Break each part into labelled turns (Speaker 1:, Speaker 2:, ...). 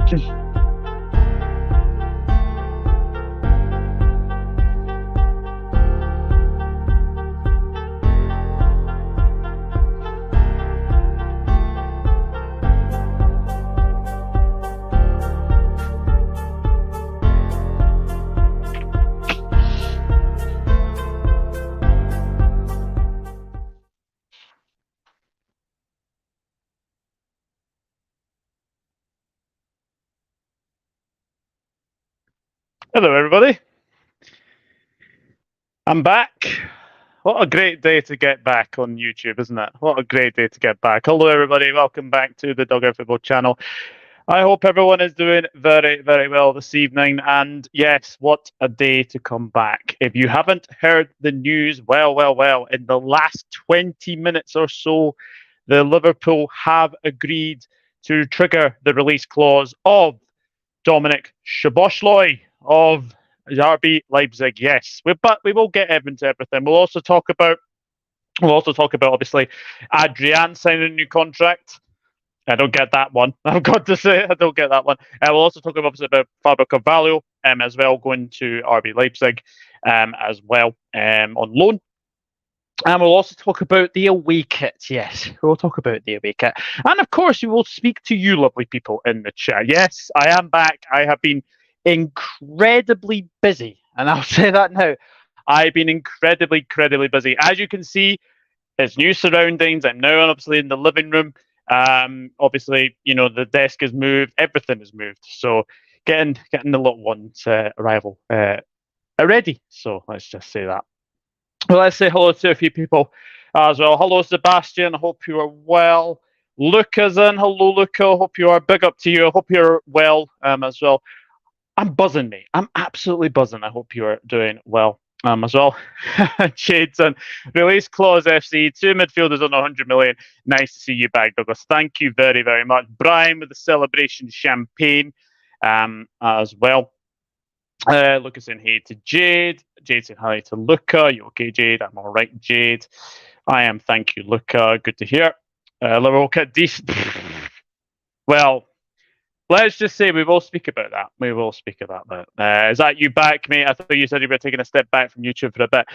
Speaker 1: Hello, everybody. I'm back. What a great day to get back on YouTube, isn't it? What a great day to get back. Hello, everybody. Welcome back to the Dugout Football channel. I hope everyone is doing very, very well this evening. And yes, what a day to come back. If you haven't heard the news, well, in the last 20 minutes or so, the Liverpool have agreed to trigger the release clause of Dominik Szoboszlai of RB Leipzig. Yes, but we will get into everything. We'll also talk about obviously Adrian signing a new contract. I don't get that one. I've got to say, I don't get that one. We'll also talk obviously about Fabio Carvalho as well, going to RB Leipzig as well on loan. And we'll also talk about the away kit. Yes, we'll talk about the away kit. And of course, we will speak to you lovely people in the chat. Yes, I am back. I have been incredibly busy. And I'll say that now. I've been incredibly busy. As you can see, it's new surroundings. I'm now obviously in the living room. Obviously, you know, the desk has moved. Everything has moved. So getting the little one's arrival ready. So let's just say that. Well, let's say hello to a few people as well. Hello, Sebastian. I hope you are well. Luca's in. Hello, Luca. Hope you are. Big up to you. I hope you're well as well. I'm buzzing, mate. I'm absolutely buzzing. I hope you are doing well as well. Jade's in. Release clause FC. 2 midfielders on 100 million. Nice to see you back, Douglas. Thank you very, very much. Brian with the celebration champagne as well. Lucas saying hey to Jade. Jade saying hi to Luca. You okay, Jade? I'm all right, Jade. I am. Thank you, Luca. Good to hear. Liverpool kit decent. Well, let's just say we will speak about that. We will speak about that. Is that you back, mate? I thought you said you were taking a step back from YouTube for a bit.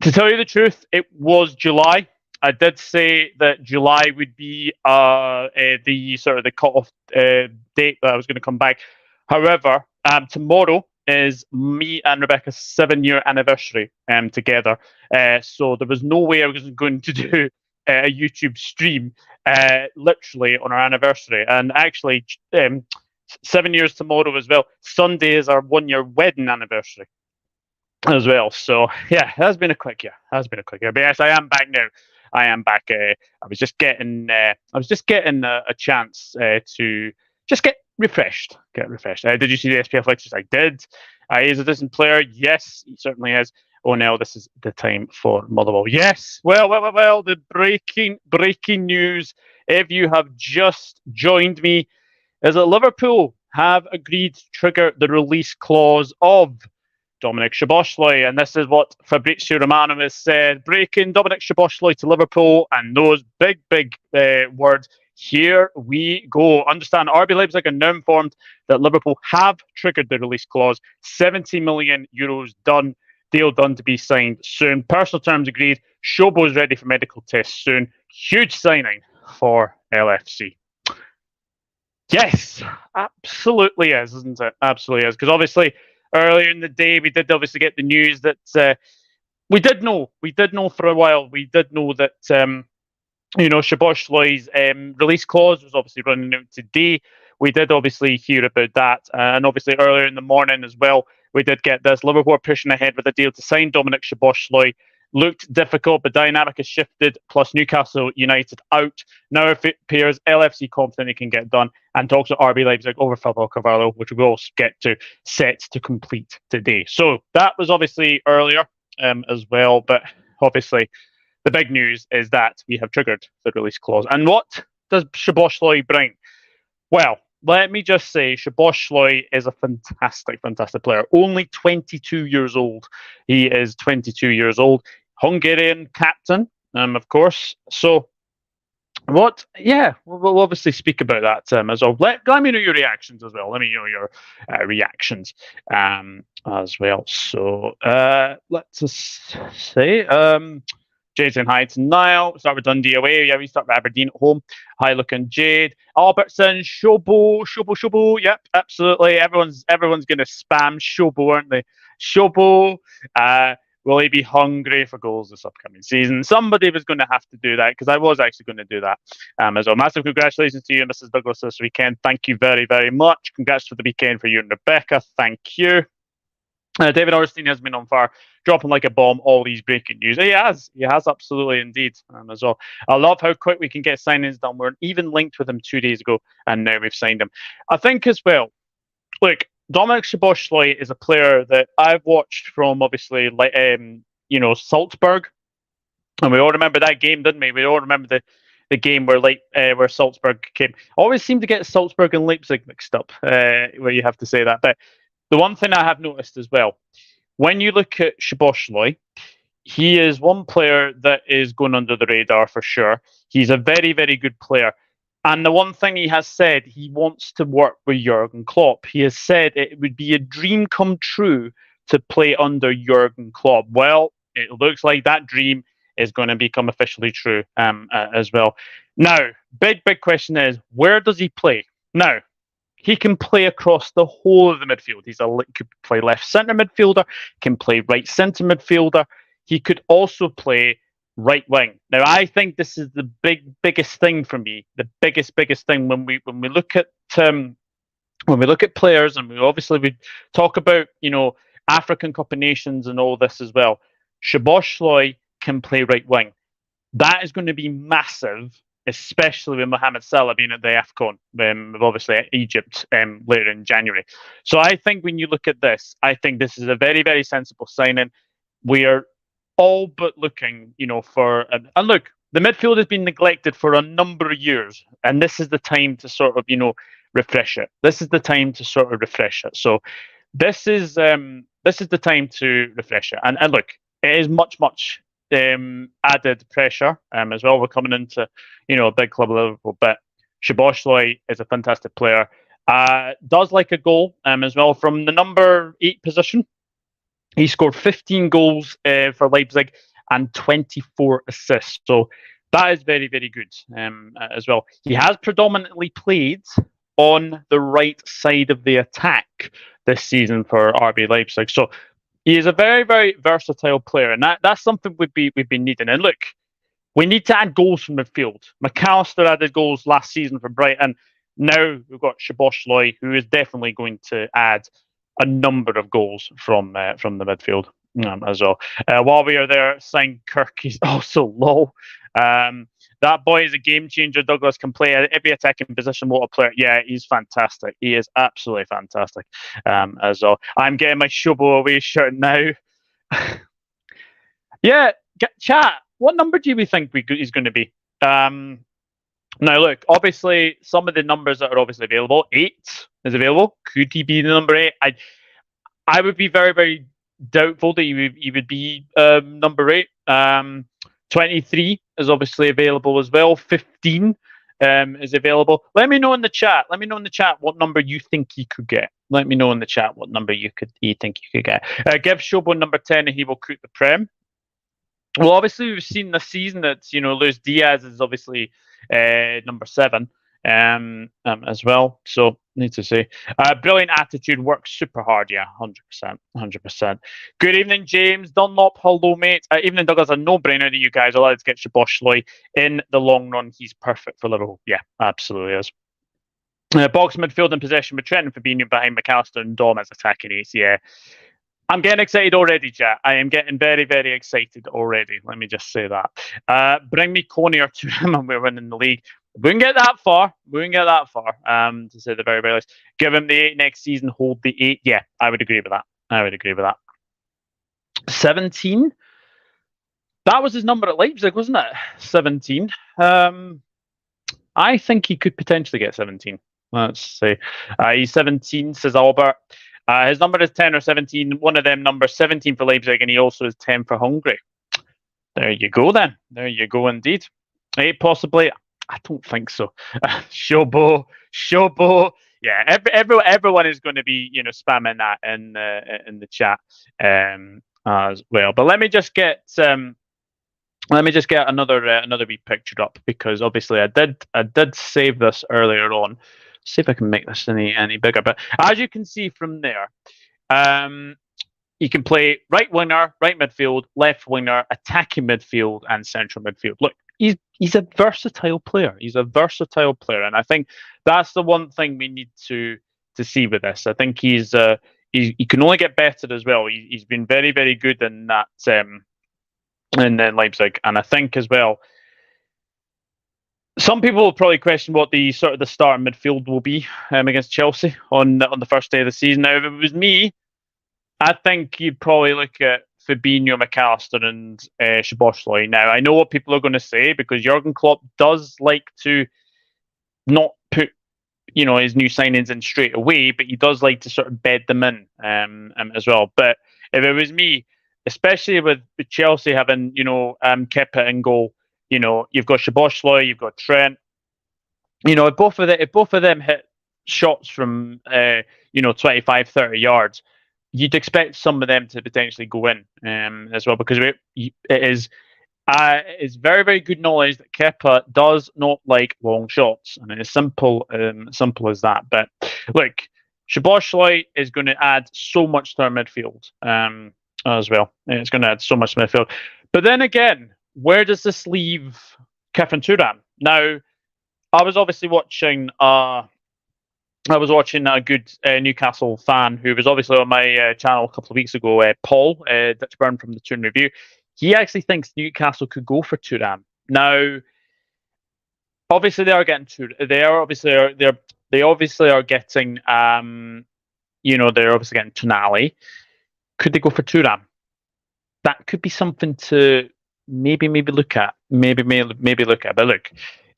Speaker 1: To tell you the truth, it was July. I did say that July would be the sort of the cut-off date that I was going to come back. However, tomorrow is me and Rebecca's 7-year anniversary together. So there was no way I was going to do a YouTube stream literally on our anniversary. And actually, 7 years tomorrow as well. Sunday is our 1-year wedding anniversary as well. So yeah, it has been a quick year. But yes, I am back now. I am back. I was just getting a chance to just get refreshed. Did you see the SPF lectures? I did. He is a decent player. Yes, he certainly is. Oh no, this is the time for Motherwell. Yes. Well. The breaking news. If you have just joined me, is that Liverpool have agreed to trigger the release clause of Dominik Szoboszlai, and this is what Fabrizio Romano has said. Breaking: Dominik Szoboszlai to Liverpool, and those big words. Here we go. Understand, RB Leipzig are now informed that Liverpool have triggered the release clause. 70 million euros done. Deal done to be signed soon. Personal terms agreed. Shobo's ready for medical tests soon. Huge signing for LFC. Yes, absolutely is, isn't it? Absolutely is. Because obviously, earlier in the day, we did obviously get the news that we did know for a while. We did know that Szoboszlai's release clause was obviously running out today. We did obviously hear about that, and obviously earlier in the morning as well, we did get this. Liverpool pushing ahead with a deal to sign Dominik Szoboszlai. Looked difficult, but dynamic has shifted, plus Newcastle United out. Now it appears LFC confident it can get done, and talks with RB Leipzig over Fabio Carvalho, which we'll get to, set to complete today. So that was obviously earlier as well, but obviously the big news is that we have triggered the release clause. And what does Szoboszlai bring? Well, let me just say, Szoboszlai is a fantastic player. Only 22 years old. He is 22 years old. Hungarian captain, of course. So What? Yeah, we'll obviously speak about that as well. Let me know your reactions as well. Let me know your reactions as well. So let's just say Jason Hyde to Niall. Start with Dundee away. Yeah, we start with Aberdeen at home. High looking Jade. Albertson, Shobo. Yep, absolutely. Everyone's gonna spam Shobo, aren't they? Shobo. Will he be hungry for goals this upcoming season? Somebody was going to have to do that because I was actually going to do that as well. Massive congratulations to you, Mrs. Douglas, this weekend. Thank you very, very much. Congrats for the weekend for you and Rebecca. Thank you. David Orstein has been on fire, dropping like a bomb all these breaking news. He has absolutely indeed as well. I love how quick we can get signings done. We're even linked with him 2 days ago, and now we've signed him. I think as well, look, Dominik Szoboszlai is a player that I've watched from obviously like Salzburg, and we all remember that game, didn't we? We all remember the game where Salzburg came. I always seem to get Salzburg and Leipzig mixed up, where you have to say that. But the one thing I have noticed as well, when you look at Szoboszlai, he is one player that is going under the radar for sure. He's a very, very good player. And the one thing he has said, he wants to work with Jurgen Klopp. He has said it would be a dream come true to play under Jurgen Klopp. Well, it looks like that dream is going to become officially true as well. Now, big question is, where does he play? Now, he can play across the whole of the midfield. He could play left centre midfielder, can play right centre midfielder. He could also play right wing. Now, I think this is the biggest thing for me. The biggest thing when we look at players, and we talk about African Cup of Nations and all this as well. Szoboszlai can play right wing. That is going to be massive, especially with Mohamed Salah being at the AFCON, obviously at Egypt later in January. So I think when you look at this, I think this is a very, very sensible signing. We are all but looking, for and look, the midfield has been neglected for a number of years, and this is the time to sort of, refresh it. This is the time to sort of refresh it. So this is the time to refresh it. And look, it is much added pressure as well. We're coming into a big club of Liverpool, but Szoboszlai is a fantastic player. Does like a goal as well from the number 8 position. He scored 15 goals for Leipzig and 24 assists. So that is very, very good as well. He has predominantly played on the right side of the attack this season for RB Leipzig. So he is a very, very versatile player, and that's something we've been needing. And look, we need to add goals from midfield. Macallister added goals last season for Brighton. Now we've got Szoboszlai, who is definitely going to add a number of goals from the midfield as well. While we are there, sign Kirk. He's also low. That boy is a game changer. Douglas can play every attacking position. What a player! Yeah, he's fantastic. He is absolutely fantastic as well. I'm getting my Shobo away shirt now. Yeah, chat. What number do we think he's going to be? Now, look, obviously, some of the numbers that are obviously available, 8 is available. Could he be the number 8? I would be very, very doubtful that he would be number 8. 23 is obviously available as well. 15 is available. Let me know in the chat. What number you think he could get. Let me know in the chat what number you think you could get. Give Shobo number 10 and he will cook the Prem. Well, obviously, we've seen this season that Luis Diaz is obviously number 7 as well. So need to say, brilliant attitude, works super hard. Yeah, 100%. Good evening, James Dunlop. Hello, mate. Evening, Douglas. A no-brainer that you guys are allowed to get Szoboszlai in the long run. He's perfect for Liverpool. Yeah, absolutely is. Box midfield and possession with Trent and Fabinho behind Macallister and Dom as attacking ace. Yeah. I'm getting excited already, chat. I am getting very, very excited already. Let me just say that. Bring me Coney or two and we're winning the league. We wouldn't get that far. To say the very, very least. Give him the 8 next season. Hold the 8. Yeah, I would agree with that. 17. That was his number at Leipzig, wasn't it? 17. I think he could potentially get 17. Let's see. He's 17, says Albert. His number is 10 or 17. One of them numbers 17 for Leipzig, and he also is 10 for Hungary. There you go, then. There you go, indeed. 8 possibly. I don't think so. Shobo. Yeah, everyone is going to be spamming that in the chat as well. But let me just get another wee picture up, because obviously I did save this earlier on. See if I can make this any bigger. But as you can see from there, you can play right winger, right midfield, left winger, attacking midfield, and central midfield. Look, he's a versatile player. He's a versatile player, and I think that's the one thing we need to see with this. I think he can only get better as well. He's been very, very good in that in Leipzig, and I think as well, some people will probably question what the start midfield will be against Chelsea on the first day of the season. Now, if it was me, I think you'd probably look at Fabinho, Macallister, and Szoboszlai. Now, I know what people are going to say, because Jurgen Klopp does like to not put his new signings in straight away, but he does like to sort of bed them in as well. But if it was me, especially with Chelsea having Kepa in goal, you've got Szoboszlai, you've got Trent. If both of them hit shots from 25, 30 yards, you'd expect some of them to potentially go in as well, because it is very, very good knowledge that Kepa does not like long shots, and it's simple as that. But look, Szoboszlai is going to add so much to our midfield as well. It's going to add so much to midfield. But then again, where does this leave Kefren Turan? Now, I was obviously watching a good Newcastle fan who was obviously on my channel a couple of weeks ago, Paul Ditchburn from the Toon Review. He actually thinks Newcastle could go for Turan. Now, obviously they are getting they're obviously getting Tonali. Could they go for Turan? That could be something to maybe look at. Maybe look at. But look,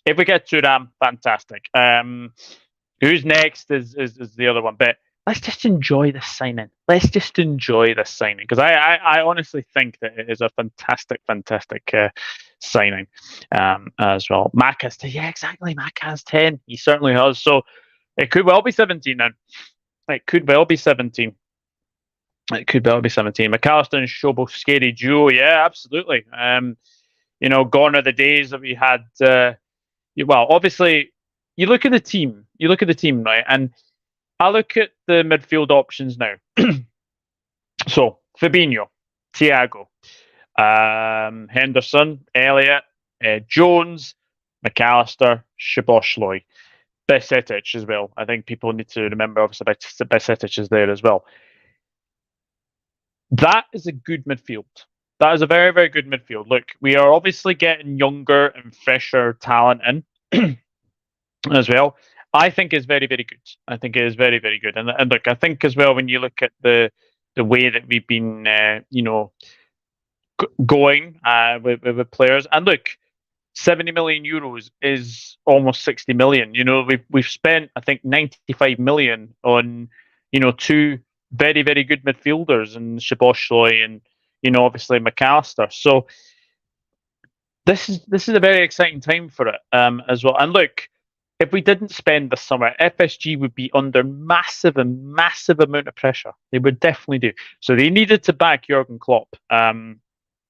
Speaker 1: if we get Turan, fantastic. Who's next is the other one. But let's just enjoy this signing. Because I honestly think that it is a fantastic signing as well. Mac has 10. Yeah, exactly. Mac has 10. He certainly has. So it could well be 17 then. It could well be 17. Macallister and Shobo, scary duo. Yeah, absolutely. Gone are the days that we had. Obviously, you look at the team, right? And I look at the midfield options now. So Fabinho, Thiago, Henderson, Elliott, Jones, Macallister, Szoboszlai, Besetic as well. I think people need to remember, obviously, Besetic is there as well. That is a good midfield. That is a very, very good midfield. Look, we are obviously getting younger and fresher talent in as well. I think it's very, very good. I think it is very, very good. And look, I think as well, when you look at the way that we've been, going with players, and look, 70 million euros is almost 60 million. We've spent, I think, 95 million on, two very, very good midfielders, and Szoboszlai and obviously Macallister. So this is a very exciting time for it as well. And look, if we didn't spend this summer, FSG would be under massive amount of pressure. They would definitely do. So they needed to back Jurgen Klopp. And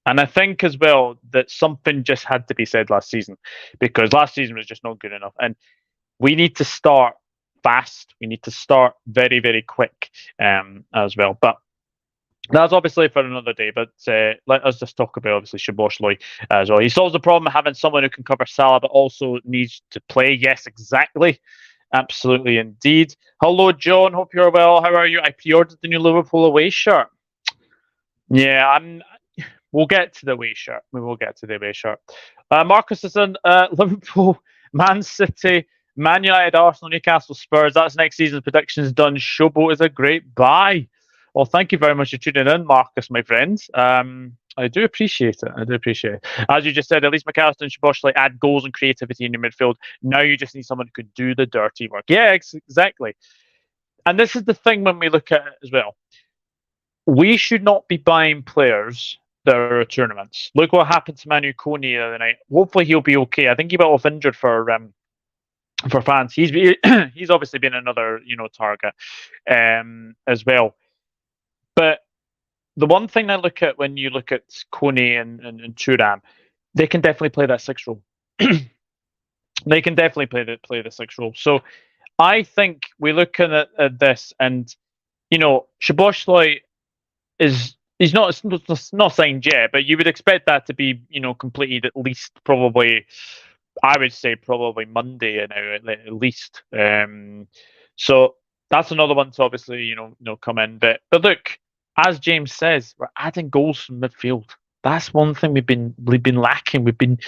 Speaker 1: I think as well that something just had to be said last season, because last season was just not good enough. And we need to start fast. We need to start very, very quick as well. But that's obviously for another day. But let us just talk about, obviously, Szoboszlai as well. He solves the problem of having someone who can cover Salah, but also needs to play. Yes, exactly. Absolutely, indeed. Hello, John. Hope you're well. How are you? I pre-ordered the new Liverpool away shirt. Yeah, we'll get to the away shirt. We will get to the away shirt. Marcus is in Liverpool, Man City, Man United, Arsenal, Newcastle, Spurs. That's next season's predictions done. Shobo is a great buy. Well, thank you very much for tuning in, Marcus, my friends. I do appreciate it. As you just said, at least Macallister and Szoboszlai add goals and creativity in your midfield. Now you just need someone who could do the dirty work. Yeah, exactly. And this is the thing when we look at it as well. We should not be buying players there are tournaments. Look what happened to Manu Kone the other night. Hopefully he'll be okay. I think he got off injured for France. He's obviously been another target as well. But the one thing I look at when you look at Kone and Thuram, they can definitely play that 6 role. They can definitely play the 6 role. So I think we're looking at this, and Szoboszlai he's not signed yet, but you would expect that to be completed at least probably. I would say probably Monday now at least. So that's another one to obviously come in. But look, as James says, we're adding goals from midfield. That's one thing we've been lacking. We've been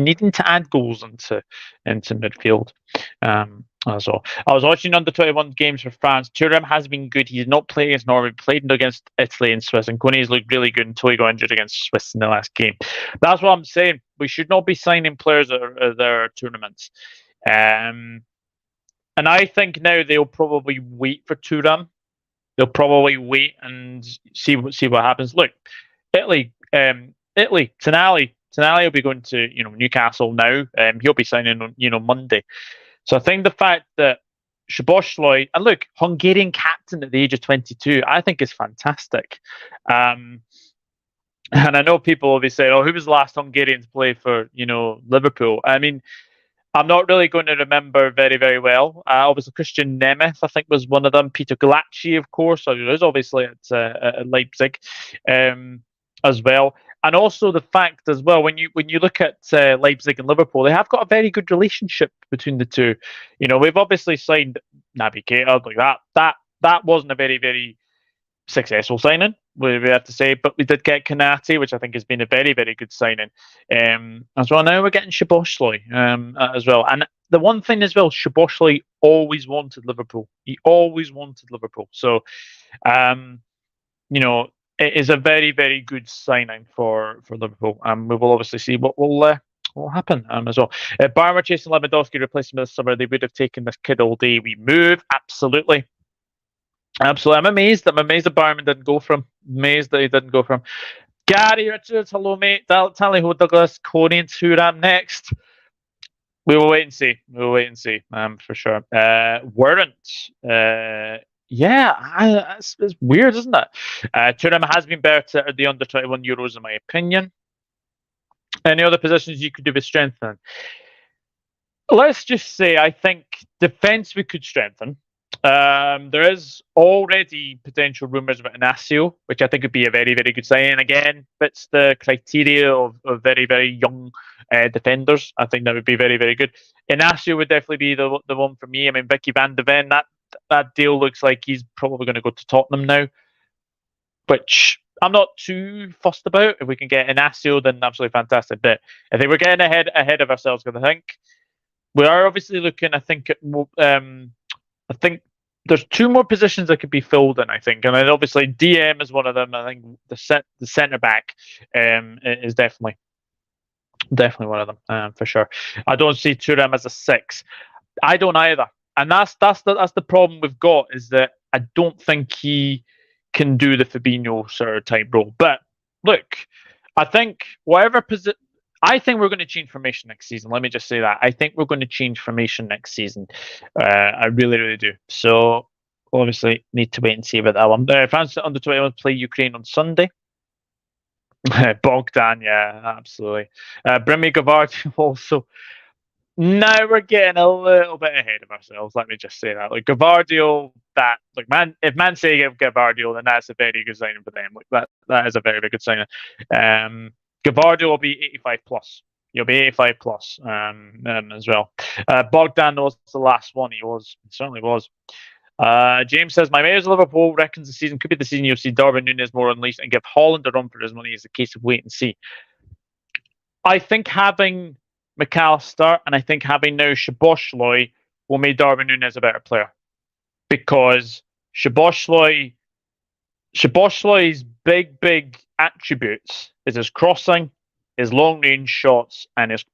Speaker 1: needing to add goals into midfield. So I was watching under 21 games for France. Thuram has been good. He's not playing against Norway, played against Italy and Swiss, and Kone's looked really good until he got injured against Swiss in the last game. That's what I'm saying. We should not be signing players at their tournaments. And I think now they'll probably wait for Thuram. They'll probably wait and see what happens. Look, Italy, Tonali will be going to Newcastle now. He'll be signing on Monday. So I think the fact that Szoboszlai, and look, Hungarian captain at the age of 22, I think is fantastic. And I know people will be saying, "Oh, who was the last Hungarian to play for Liverpool?" I mean, I'm not really going to remember very, very well. Obviously, Christian Nemeth, I think, was one of them. Peter Galacci, of course, was obviously at Leipzig as well. And also the fact as well, when you look at Leipzig and Liverpool, they have got a very good relationship between the two. We've obviously signed Naby Keita, like that wasn't a very, very successful signing, we have to say, but we did get Konate, which I think has been a very, very good signing. As well, now we're getting Szoboszlai as well. And the one thing as well, Szoboszlai always wanted Liverpool. He always wanted Liverpool. So, it is a very, very good signing for Liverpool. We will obviously see what will happen as well. Bayern were chasing Lewandowski, replacing him this summer. They would have taken this kid all day. We move, absolutely. Absolutely. I'm amazed that Bayern didn't go for him. Amazed that he didn't go for him. Gary Richards, hello, mate. Tally ho, Douglas, Kone and Thuram next. We will wait and see. For sure. Weren't. Yeah, it's weird, isn't it? Thuram has been better at the under 21 Euros, in my opinion. Any other positions you could do with strengthening? Let's just say, I think defence we could strengthen. There is already potential rumours about Inacio, which I think would be a very, very good sign. And again, fits the criteria of very, very young defenders. I think that would be very, very good. Inacio would definitely be the one for me. I mean, Vicky van de Ven, that deal looks like he's probably going to go to Tottenham now, which I'm not too fussed about. If we can get Inacio, then absolutely fantastic. But I think we're getting ahead of ourselves, because I think we are obviously looking, I think there's 2 more positions that could be filled in, I think. And then obviously DM is one of them. I think the centre back is definitely one of them, for sure. I don't see Thuram as a 6. I don't either. And that's the problem we've got, is that I don't think he can do the Fabinho sort of type role. But look, I think I think we're going to change formation next season. Let me just say that. I think we're going to change formation next season. I really, really do. So obviously need to wait and see about that one. France under 21 play Ukraine on Sunday. Bogdan, yeah, absolutely. Brimi Gavardi also. Now we're getting a little bit ahead of ourselves. Let me just say that. Like Gavardio, if Man City give Gavardio, then that's a very good signing for them. Like that is a very, very good signing. Gavardio will be 85 plus. He'll be 85 plus as well. Bogdan was the last one. He certainly was. James says, my mayor's Liverpool reckons the season could be the season you'll see Darwin Núñez more unleashed and give Holland a run for his money. Is a case of wait and see. I think having Macallister and I think having now Szoboszlai will make Darwin Núñez a better player, because Szoboszlai's big attributes is his crossing, his long range shots, and his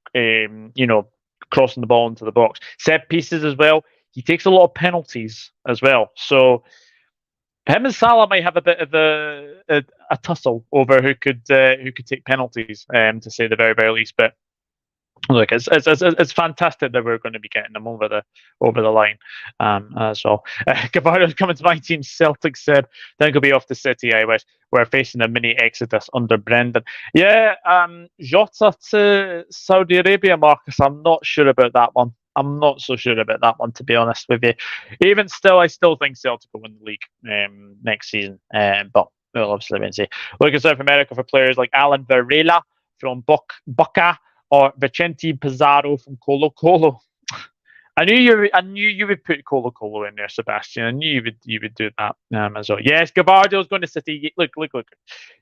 Speaker 1: crossing the ball into the box. Set pieces as well. He takes a lot of penalties as well. So him and Salah might have a bit of a tussle over who could take penalties, to say the very very least. But look, it's fantastic that we're going to be getting them over the line, as well. Gavardo's coming to my team. Celtic said, "Then he'll be off to City. I wish we're facing a mini exodus under Brendan." Yeah, Jota to Saudi Arabia, Marcus. I'm not sure about that one. I'm not so sure about that one, to be honest with you. Even still, I still think Celtic will win the league next season. But we'll obviously wait and see. Looking South America for players like Alan Varela from Boca or Vicente Pizarro from Colo Colo. I knew you would put Colo Colo in there, Sebastian. I knew you would do that as well. Yes, Gabardio's going to City. Look.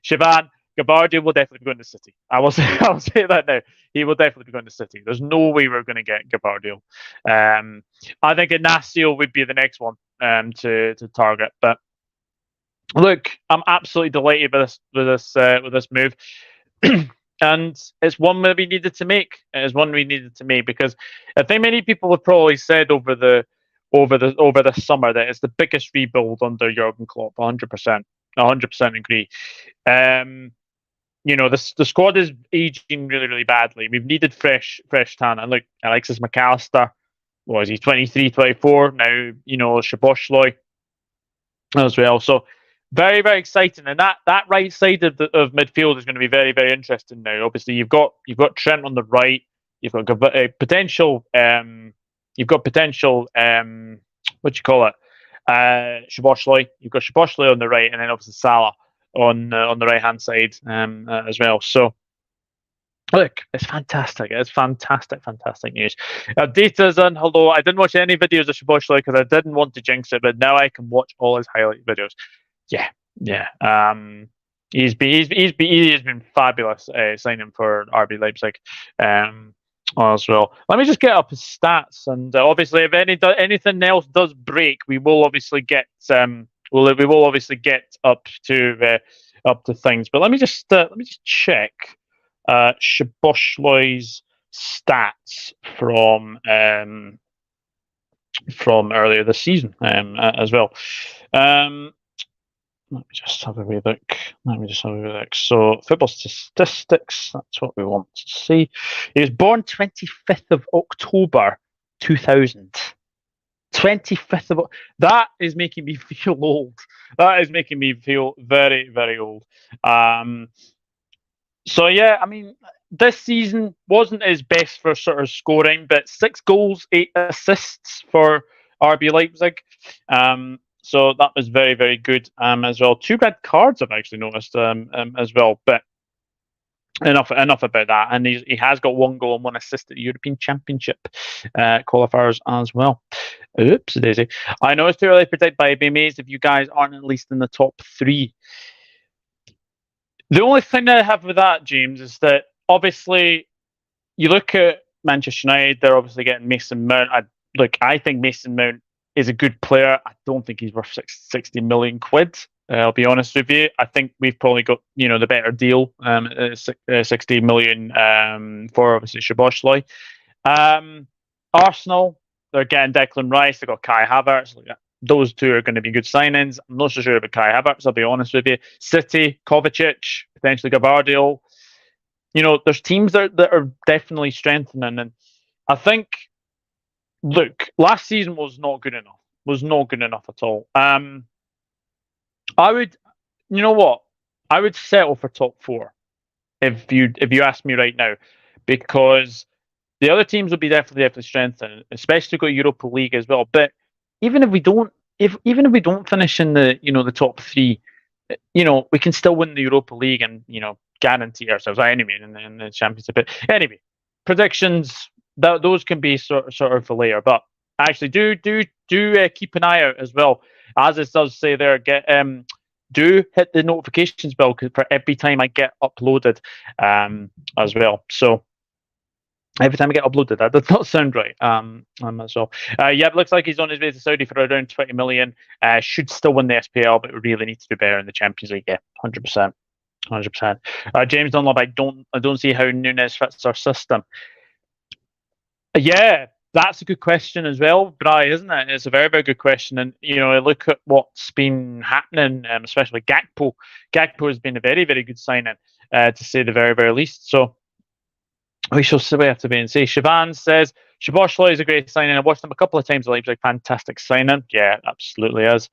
Speaker 1: Siobhan, Gabardio will definitely be going to City. I will say that now. He will definitely be going to City. There's no way we're going to get Gabardio. I think Ignacio would be the next one to target. But look, I'm absolutely delighted with this move. And it's one that we needed to make. It is one we needed to make because I think many people have probably said over the summer that it's the biggest rebuild under Jurgen Klopp. 100%, 100% agree. The squad is aging really, really badly. We've needed fresh talent. And look, Alexis Macallister, what is he, 23, 24 now? Szoboszlai as well. So very, very exciting, and that right side of midfield is going to be very, very interesting now. Obviously, you've got Trent on the right. You've got potential. You've got potential. What do you call it? Szoboszlai. You've got Szoboszlai on the right, and then obviously Salah on the right hand side as well. So look, it's fantastic. It's fantastic news. Data's on. Hello. I didn't watch any videos of Szoboszlai because I didn't want to jinx it, but now I can watch all his highlight videos. Yeah. He's been fabulous signing for RB Leipzig as well. Let me just get up his stats, and obviously, if anything else does break, we will obviously get we will obviously get up to things. But let me just check Szoboszlai's stats from earlier this season as well. Let me just have a wee look. So, football statistics, that's what we want to see. He was born 25th of October 2000. 25th of... That is making me feel old. That is making me feel very, very old. So, yeah, I mean, this season wasn't his best for sort of scoring, but 6 goals, 8 assists for RB Leipzig. So that was very, very good as well. 2 red cards I've actually noticed as well. But enough about that. And he has got 1 goal and 1 assist at the European Championship qualifiers as well. Oops, daisy. I know it's too early to predict, but I'd be amazed if you guys aren't at least in the top 3. The only thing that I have with that, James, is that obviously you look at Manchester United, they're obviously getting Mason Mount. I think Mason Mount is a good player. I don't think he's worth 60 million quid. I'll be honest with you. I think we've probably got the better deal, 60 million for obviously Szoboszlai. Arsenal, they're getting Declan Rice. They've got Kai Havertz. Those 2 are going to be good signings. I'm not so sure about Kai Havertz, I'll be honest with you. City, Kovacic, potentially Gavardio. There's teams that are definitely strengthening, and I think. Look, last season was not good enough. Was not good enough at all. I would, I would settle for top 4 if you ask me right now, because the other teams will be definitely strengthened, especially got Europa League as well. But even if we don't finish in the the top 3, we can still win the Europa League and guarantee ourselves anyway in the Championship. But anyway, predictions. Those can be sort of a layer, but actually do keep an eye out as well, as it does say there. Do hit the notifications bell for every time I get uploaded as well. So every time I get uploaded, that does not sound right as well. Yeah, it looks like he's on his way to Saudi for around 20 million. Should still win the SPL, but we really need to do better in the Champions League. Yeah, 100%. James Dunlop, I don't see how Nunes fits our system. Yeah, That's a good question as well, Bri, isn't it? It's a very, very good question. And, look at what's been happening, especially Gakpo. Gakpo has been a very, very good signing, to say the very, very least. So we shall see. We have to be and see. Siobhan says, Szoboszlai is a great signing. I watched him a couple of times at Leipzig. Fantastic signing. Yeah, absolutely is.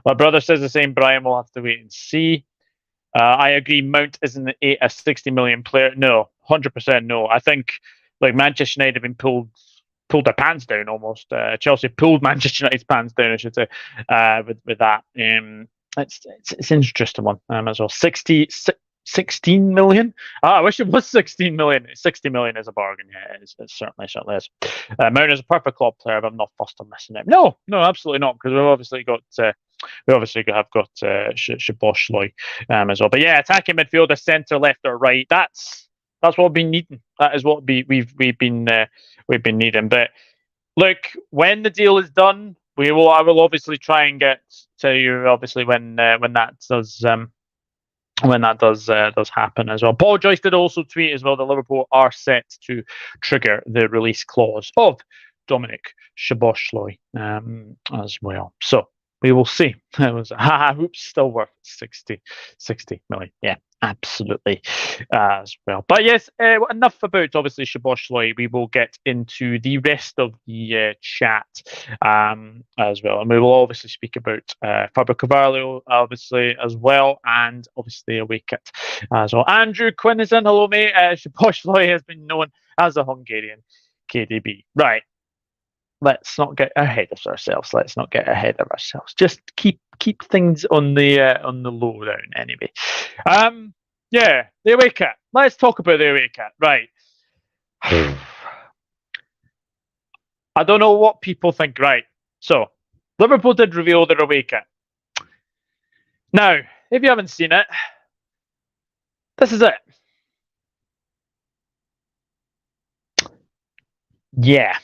Speaker 1: My brother says the same, Brian. We'll have to wait and see. I agree. Mount isn't a 60 million player. No, 100% no. I think Manchester United have been pulled their pants down almost. Chelsea pulled Manchester United's pants down, I should say, with that. It's an interesting one as well. 16 million. I wish it was 16 million. 60 million is a bargain. Yeah, it certainly is. Mount is a perfect club player, but I'm not fussed on missing him. No, absolutely not, because we've obviously got. We obviously have got Szoboszlai as well. But yeah, attacking midfielder, centre, left or right. That's what we've been needing. That is what we've been needing. But look, when the deal is done, I will obviously try and get to you obviously when that does happen as well. Paul Joyce did also tweet as well that Liverpool are set to trigger the release clause of Dominik Szoboszlai as well. So we will see. It was oops, still worth 60 million. Yeah, absolutely as well. But yes, enough about obviously Szoboszlai. We will get into the rest of the chat as well, and we will obviously speak about Fabio Carvalho obviously as well, and obviously a wicket as well. Andrew Quinn is in. Hello, mate. Szoboszlai has been known as a Hungarian KDB. Right. Let's not get ahead of ourselves. Just keep things on the low down anyway. Yeah, the away kit. Let's talk about the away kit. Right. I don't know what people think. Right. So Liverpool did reveal their away kit. Now, if you haven't seen it, this is it. Yeah.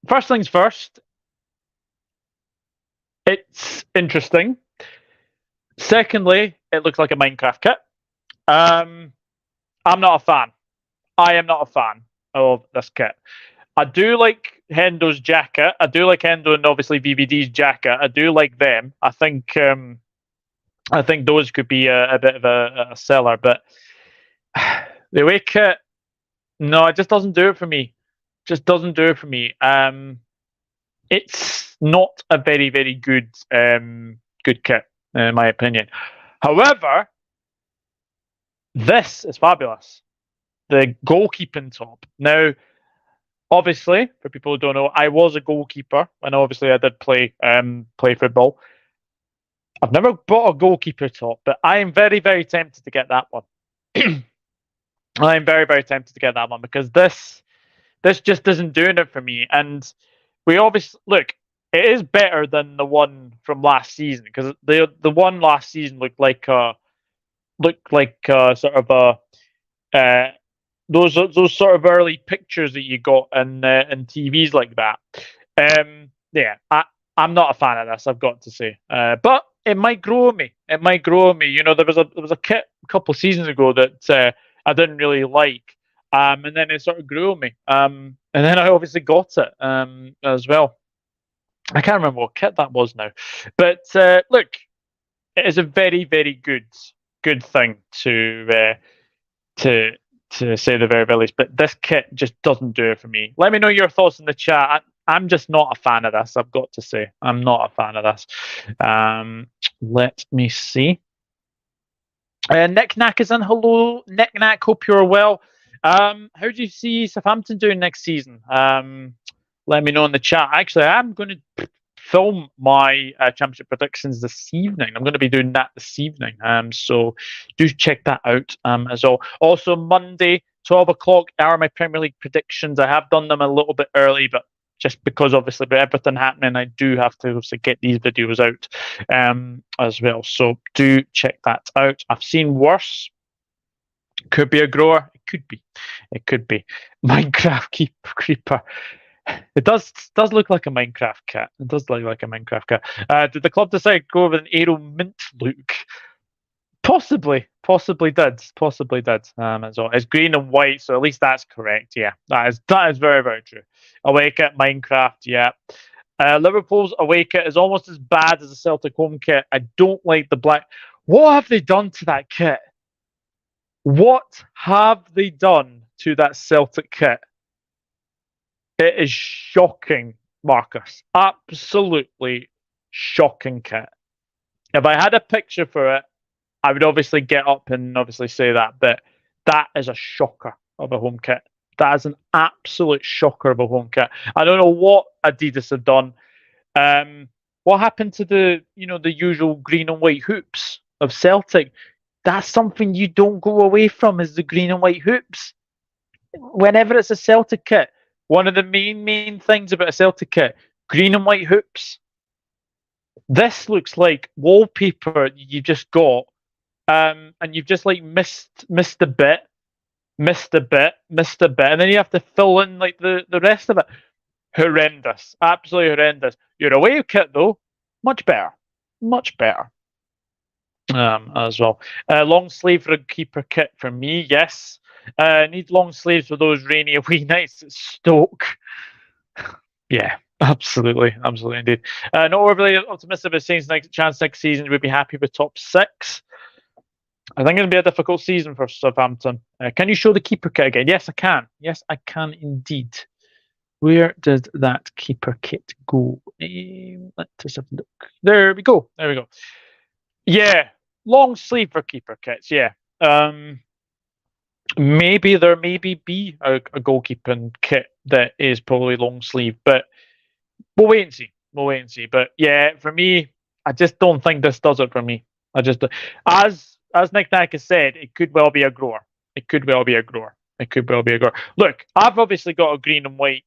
Speaker 1: First things first, it's interesting. Secondly, it looks like a Minecraft kit. I'm not a fan. I am not a fan of this kit. I do like Hendo's jacket. I do like Hendo and obviously VVD's jacket. I do like them. I think those could be a bit of a seller, but the away kit, no, it just doesn't do it for me. It's not a very, very good kit, in my opinion. However, this is fabulous. The goalkeeping top. Now, obviously, for people who don't know, I was a goalkeeper, and obviously I did play football. I've never bought a goalkeeper top, but I am very, very tempted to get that one. I am very, very tempted to get that one because this just isn't doing it for me. And we obviously look, it is better than the one from last season because the one last season looked like sort of those sort of early pictures that you got in TVs like that. Yeah, I'm not a fan of this, I've got to say. But it might grow on me. There was a kit a couple of seasons ago that I didn't really like. And then it sort of grew on me. And then I obviously got it as well. I can't remember what kit that was now. But look, it is a very, very good thing to say the very least. But this kit just doesn't do it for me. Let me know your thoughts in the chat. I'm just not a fan of this, I've got to say. I'm not a fan of this. Let me see. Nick Knack is in. Hello, Nick Knack. Hope you're well. How do you see Southampton doing next season? Let me know in the chat. Actually, I'm going to film my championship predictions this evening. I'm going to be doing that this evening. So do check that out as well. Also, Monday, 12 o'clock, are my Premier League predictions. I have done them a little bit early, but just because obviously with everything happening, I do have to obviously get these videos out as well. So do check that out. I've seen worse. Could be a grower. It could be. Minecraft Creeper. It does look like a Minecraft cat. Did the club decide to go with an Aero Mint look? Possibly did. As well. It's green and white, so at least that's correct. Yeah, that is very, very true. Away kit, Minecraft. Yeah. Liverpool's away kit is almost as bad as the Celtic home kit. I don't like the black. What have they done to that kit? What have they done to that Celtic kit? It is shocking, Marcus. Absolutely shocking kit. If I had a picture for it, I would obviously get up and obviously say that, but that is a shocker of a home kit. That is an absolute shocker of a home kit. I don't know what Adidas have done. What happened to the usual green and white hoops of Celtic? That's something you don't go away from, is the green and white hoops. Whenever it's a Celtic kit, one of the main things about a Celtic kit, green and white hoops. This looks like wallpaper you just got, and you've just like missed a bit, and then you have to fill in like the rest of it. Horrendous, absolutely horrendous. Your away kit though, much better. As well. Long sleeve for a keeper kit for me, yes. Need long sleeves for those rainy away nights at Stoke. Yeah, absolutely indeed. Not overly optimistic about Saints' chance next season. We'd be happy with top 6. I think it'll be a difficult season for Southampton. Can you show the keeper kit again? Yes, I can. Yes, I can indeed. Where did that keeper kit go? Let's have a look. There we go. Yeah, long sleeve for keeper kits. Yeah. Maybe there be a goalkeeping kit that is probably long sleeve, but we'll wait and see. But yeah, for me, I just don't think this does it for me. I just, as Nick Nack has said, it could well be a grower. Look, I've obviously got a green and white,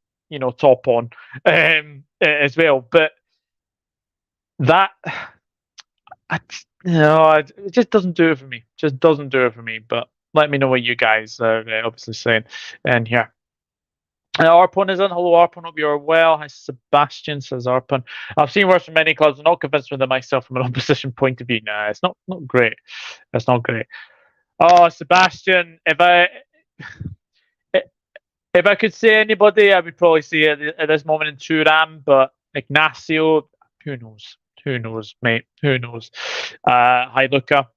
Speaker 1: top on, as well, but that, it just doesn't do it for me. But let me know what you guys are obviously saying. And here, Arpon is in. Hello, Arpon. Hope you are well. Hi, Sebastian, says Arpon. I've seen worse from many clubs. I'm not convinced with it myself from an opposition point of view. Nah, it's not great. It's not great. Oh, Sebastian, if I could say anybody, I would probably say at this moment in Thuram, but Ignacio, who knows, mate? Who knows? Hi, Luca.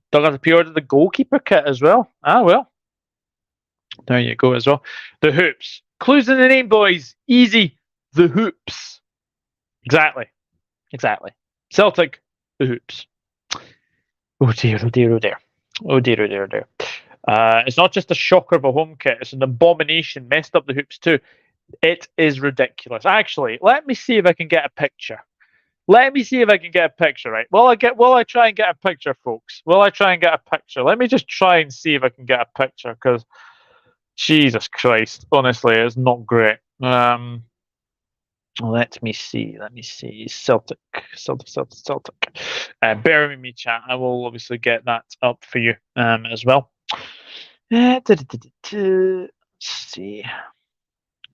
Speaker 1: Doug has appeared at the goalkeeper kit as well. Ah, well. There you go as well. The hoops. Clues in the name, boys. Easy. The hoops. Exactly. Celtic. The hoops. Oh dear. It's not just a shocker of a home kit. It's an abomination. Messed up the hoops too. It is ridiculous. Actually, let me see if I can get a picture. Right? Will I try and get a picture, folks? Let me just try and see if I can get a picture, because Jesus Christ, honestly, it's not great. Let me see. Celtic. Bear with me, chat. I will obviously get that up for you as well. Let's see.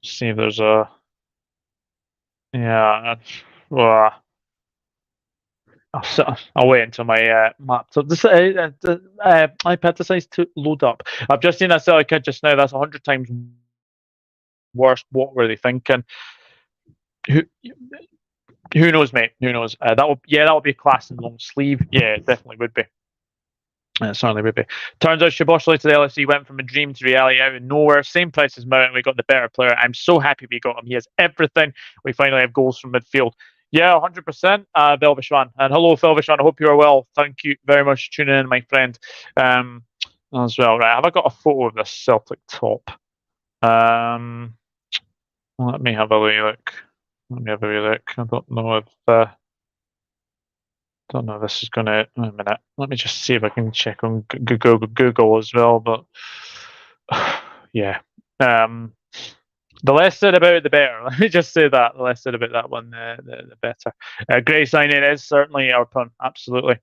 Speaker 1: See if there's a. Yeah. Well, I'll wait until my map. So this iPad decides to load up. I've just seen that Celtic kid just now. That's 100 times worse. What were they thinking? Who knows, mate? Who knows? That will be a class in long sleeve. Yeah, it definitely would be. It certainly would be. Turns out Szoboszlai to the LFC went from a dream to reality out of nowhere. Same price as Mount. We got the better player. I'm so happy we got him. He has everything. We finally have goals from midfield. Yeah, 100%. Velvishwan. And hello, Velvishwan. I hope you are well. Thank you very much for tuning in, my friend. As well. Right, have I got a photo of this Celtic top? Let me have a wee look. I don't know if this is going to. Wait a minute. Let me just see if I can check on Google as well. But yeah. The less said about it, the better. Let me just say that. The less said about that one, the better. Great signing is certainly Arpon. Absolutely.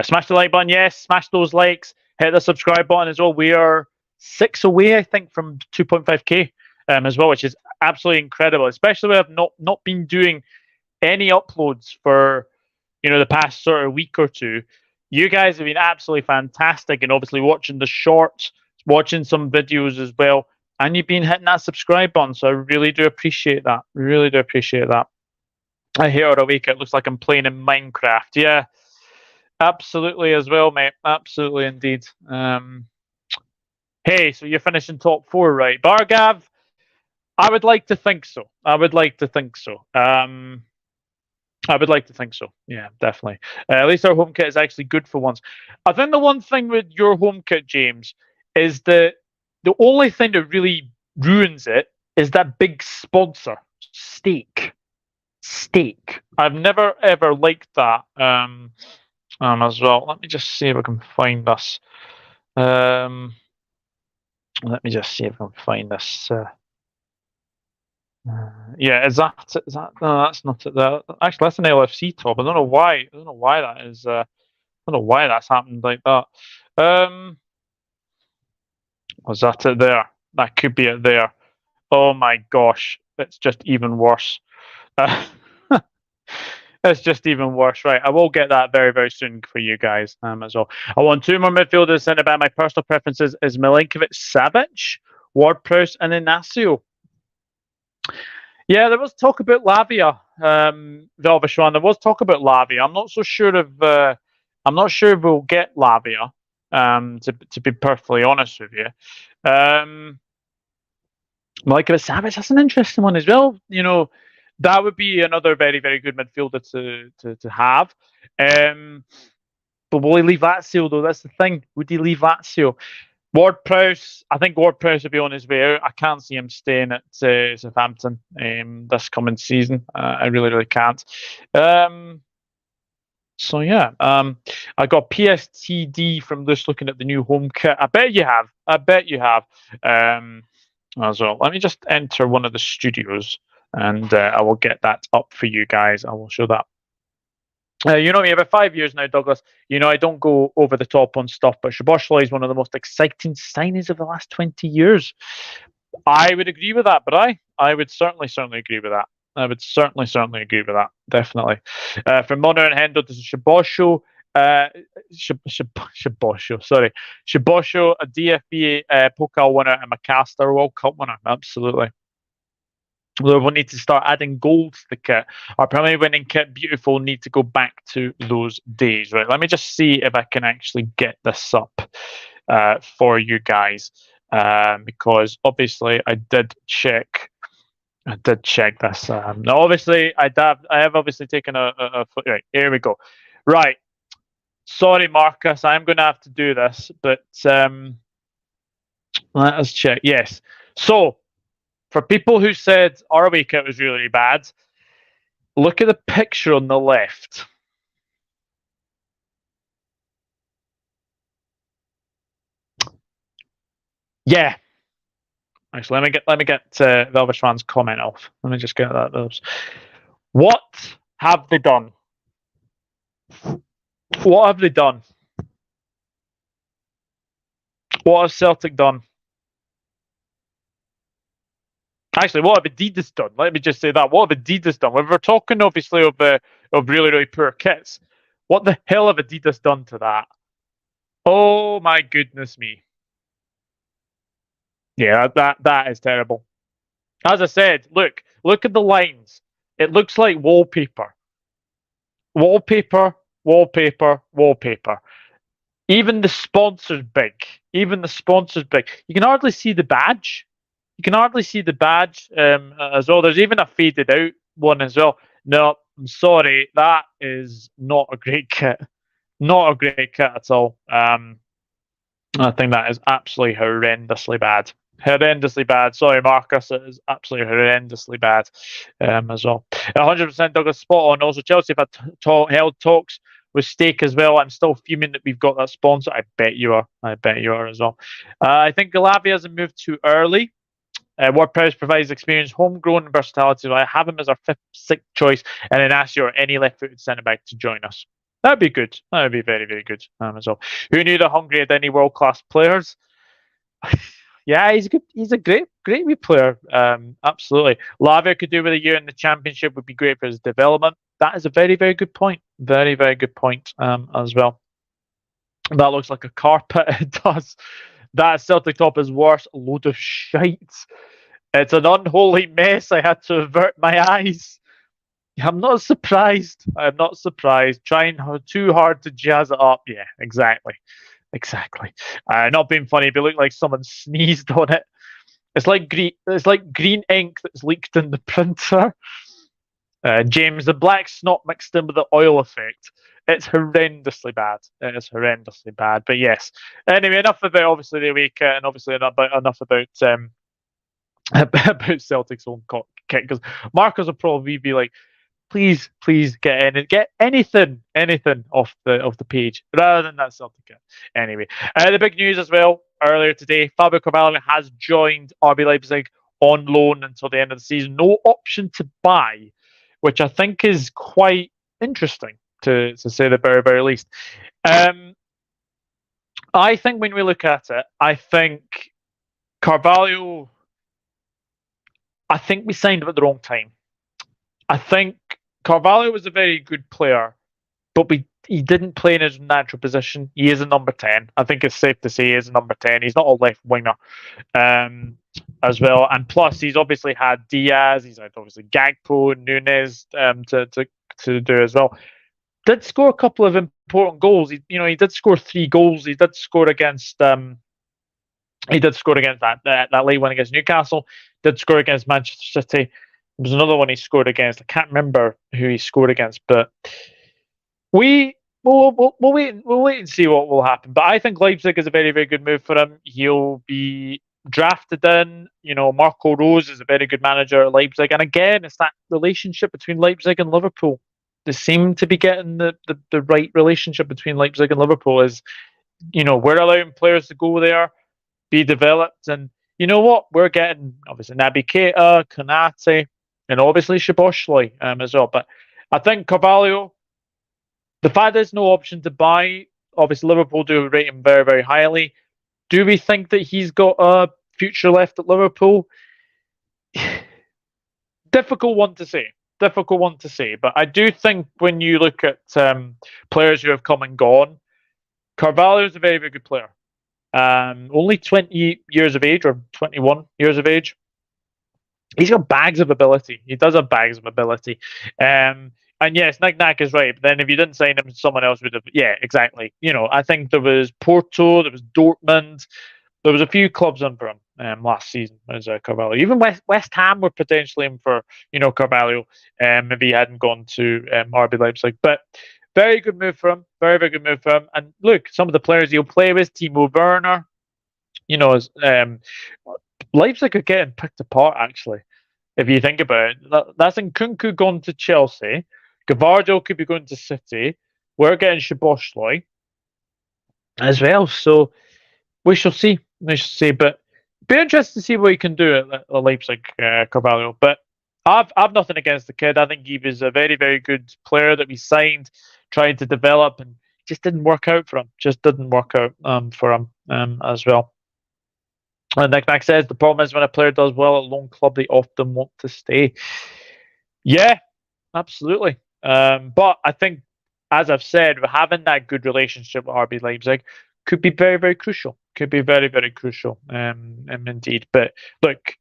Speaker 1: Smash the like button, yes. Smash those likes. Hit the subscribe button as well. We are 6 away, I think, from 2.5k as well, which is absolutely incredible. Especially when I've not been doing any uploads for the past sort of week or two. You guys have been absolutely fantastic, and obviously watching the shorts, watching some videos as well, and you've been hitting that subscribe button. So I really do appreciate that. Really do appreciate that. I hear it a week. It looks like I'm playing in Minecraft. Yeah, absolutely as well, mate. Absolutely indeed. Hey, so you're finishing top 4, right? Bargav, I would like to think so. I would like to think so. I would like to think so. Yeah, definitely. At least our home kit is actually good for once. I think the one thing with your home kit, James, is that the only thing that really ruins it is that big sponsor, Steak. Steak. I've never ever liked that as well. Let me just see if I can find this. Let me just see if I can find this. Yeah, is that? No, that's not it. Actually, that's an LFC top. I don't know why. I don't know why that is. I don't know why that's happened like that. Was that it there? That could be it there. Oh my gosh, it's just even worse. It's just even worse, right? I will get that very, very soon for you guys as well. I want 2 more midfielders sent about. My personal preferences is Milinkovic, Savic, Ward-Prowse, and Inacio. Yeah, there was talk about Lavia, Velvishwan. There was talk about Lavia. I'm not so sure if we'll get Lavia. To be perfectly honest with you, Milinkovic, Savic, that's an interesting one as well. You know, that would be another very, very good midfielder to have. But will he leave Lazio though? That's the thing. Would he leave Lazio? Ward-Prowse, I think Ward-Prowse will be on his way out. I can't see him staying at Southampton this coming season. I really, really can't. So yeah, I got PSTD from just looking at the new home kit. I bet you have. As well. Let me just enter one of the studios, and I will get that up for you guys. I will show that. You know me, about 5 years now, Douglas. You know, I don't go over the top on stuff, but Szoboszlai is one of the most exciting signings of the last 20 years. I would agree with that, but I would certainly agree with that. I would certainly agree with that. Definitely. From Mono and Hendo to Szoboszlai, Szoboszlai, sorry. Szoboszlai, a DFB Pokal winner, and Macallister World Cup winner. Absolutely. We'll need to start adding gold to the kit. Our primary winning kit, beautiful, need to go back to those days. Right, let me just see if I can actually get this up for you guys. Because obviously I did check this. Now obviously I have obviously taken a right, here we go. Right. Sorry, Marcus, I'm gonna have to do this, but let us check. Yes. So for people who said our away kit was really bad, look at the picture on the left. Yeah. Actually, let me get Velvishwan's comment off. Let me just get that. What have they done? What have they done? What have Celtic done? Actually, what have Adidas done? Let me just say that. What have Adidas done? When we're talking, obviously, of really, really poor kits, what the hell have Adidas done to that? Oh my goodness me! Yeah, that is terrible. As I said, look at the lines. It looks like wallpaper. Wallpaper. Even the sponsor's big. You can hardly see the badge. As well. There's even a faded out one as well. No, I'm sorry. That is not a great kit. Not a great kit at all. I think that is absolutely horrendously bad. Sorry, Marcus. It is absolutely horrendously bad as well. 100% Douglas spot on. Also, Chelsea have held talks with Stake as well. I'm still fuming that we've got that sponsor. I bet you are as well. I think Galavia has moved too early. Ward-Prowse provides experience, homegrown, and versatility. So I have him as our 5th, 6th choice, and then ask you or any left-footed centre back to join us. That'd be good. That would be very, very good as well. Who knew that Hungary had any world-class players? Yeah, he's good. He's a great wee player. Absolutely. Lavia could do with a year in the championship. Would be great for his development. That is a very, very good point. Very, very good point as well. That looks like a carpet. It does. That Celtic top is worse. A load of shite. It's an unholy mess. I had to avert my eyes. I'm not surprised. I'm not surprised. Trying too hard to jazz it up. Yeah, exactly. Exactly. Not being funny, but it looked like someone sneezed on it. It's like green. It's like green ink that's leaked in the printer. James, the black snot mixed in with the oil effect. It's horrendously bad. It is horrendously bad. But yes. Anyway, enough about obviously the away kit, and obviously enough about about Celtic's own kit, because Marcus will probably be like, please get anything off the page rather than that Celtic kit. Anyway, the big news as well earlier today: Fabio Carvalho has joined RB Leipzig on loan until the end of the season. No option to buy, which I think is quite interesting to say the very least. I think when we look at it, I think Carvalho. I think we signed him at the wrong time. I think Carvalho was a very good player, but he didn't play in his natural position. He is a number 10. I think it's safe to say he is a number 10. He's not a left winger as well. And plus, he's obviously had Diaz, he's had obviously Gakpo, Nunes to do as well. Did score a couple of important goals. He did score 3 goals. He did score against that late one against Newcastle. Did score against Manchester City. There was another one he scored against. I can't remember who he scored against, but we'll wait and see what will happen. But I think Leipzig is a very good move for him. He'll be drafted in. Marco Rose is a very good manager at Leipzig, and again, it's that relationship between Leipzig and Liverpool. They seem to be getting the right relationship between Leipzig and Liverpool. Is we're allowing players to go there, be developed, and you know what? We're getting obviously Naby Keita, Konate, and obviously Szoboszlai as well. But I think Carvalho, the fact there's no option to buy, obviously Liverpool do rate him very highly. Do we think that he's got a future left at Liverpool? Difficult one to say. But I do think when you look at players who have come and gone, Carvalho is a very good player. Only 20 years of age, or 21 years of age. He's got bags of ability. He does have bags of ability. And yes, Nick is right. But then if you didn't sign him, someone else would have. Yeah, exactly. I think there was Porto, there was Dortmund, there was a few clubs in for him last season as Carvalho. Even West Ham were potentially in for Carvalho. Maybe he hadn't gone to RB Leipzig, but very good move for him. Very good move for him. And look, some of the players he'll play with: Timo Werner. Leipzig are getting picked apart, actually, if you think about it. That's Nkunku gone to Chelsea. Gavardo could be going to City. We're getting Szoboszlai as well. So we shall see. But be interested to see what he can do at Leipzig, Carvalho. But I've nothing against the kid. I think he was a very good player that we signed, trying to develop, and just didn't work out for him. For him as well. And Nick Mac says the problem is when a player does well at a lone club, they often want to stay. Yeah, absolutely. But I think, as I've said, having that good relationship with RB Leipzig could be very crucial. Could be very crucial, indeed. But look,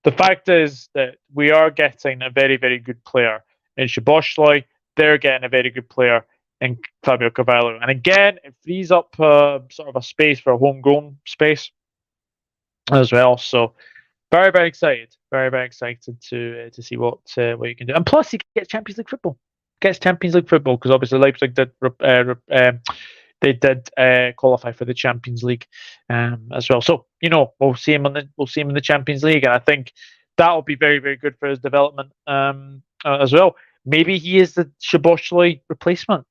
Speaker 1: the fact is that we are getting a very good player in Szoboszlai. They're getting a very good player in Fabio Carvalho. And again, it frees up sort of a space for a homegrown space as well. So very excited. Very excited to see what you can do. And plus, he gets Champions League football. Because obviously Leipzig did qualify for the Champions League as well. So we'll see him in the Champions League, and I think that will be very good for his development as well. Maybe he is the Szoboszlai replacement.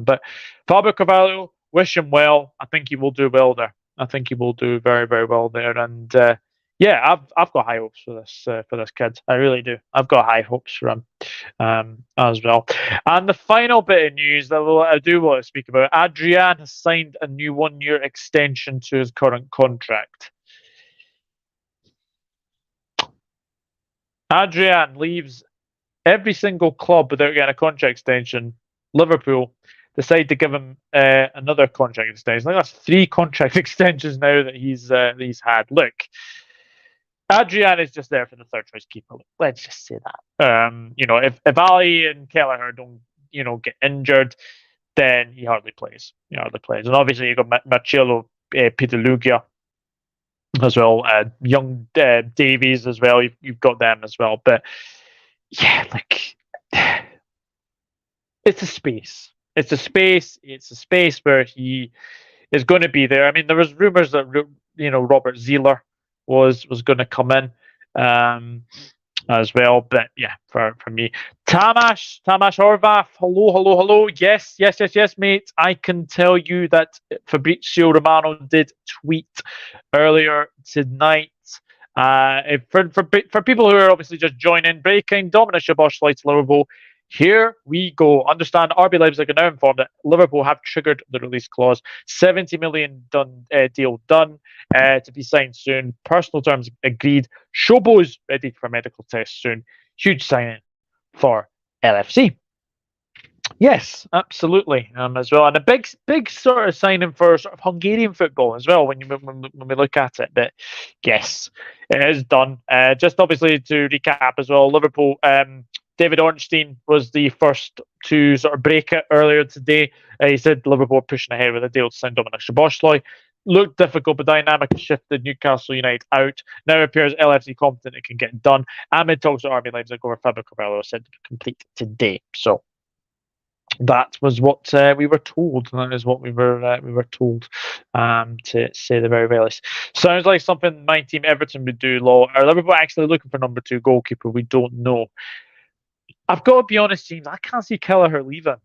Speaker 1: But Fabio Carvalho, wish him well. I think he will do well there. I think he will do very well there. And yeah, I've got high hopes for this kid. I really do. I've got high hopes for him as well. And the final bit of news that I do want to speak about: Adrian has signed a new 1-year extension to his current contract. Adrian leaves every single club without getting a contract extension. Liverpool. decide to give him another contract extension. I think that's 3 contract extensions now that he's had. Look, Adrian is just there for the third choice keeper. Let's just say that. If Ali and Kelleher don't, get injured, then he hardly plays. And obviously you've got Marcello Pitalugia as well, young Davies as well. You've got them as well. But yeah, it's a space. It's a space where he is going to be there. I mean, there was rumors that Robert Zieler was going to come in as well, but yeah, for me, Tamas Horvath, hello, yes, mate. I can tell you that Fabrizio Romano did tweet earlier tonight. For people who are obviously just joining, breaking: Dominik Szoboszlai to Liverpool. Here we go. Understand RB Leipzig are now informed that Liverpool have triggered the release clause. 70 million deal done to be signed soon. Personal terms agreed. Shobo's ready for medical tests soon. Huge signing for LFC. Yes, absolutely. As well, and a big sort of signing for sort of Hungarian football as well. When we look at it, but yes, it is done. Just obviously to recap as well, Liverpool. David Ornstein was the first to sort of break it earlier today. He said Liverpool pushing ahead with a deal to sign Dominik Szoboszlai. Looked difficult, but dynamic shifted Newcastle United out. Now appears LFC confident it can get done. Amid talks at RB Leipzig over Fabio Carvalho are said to be complete today. So that was what we were told. That is what we were told, to say the very least. Sounds like something my team Everton would do. Are Liverpool actually looking for number 2 goalkeeper? We don't know. I've got to be honest, James, I can't see Kelleher leaving.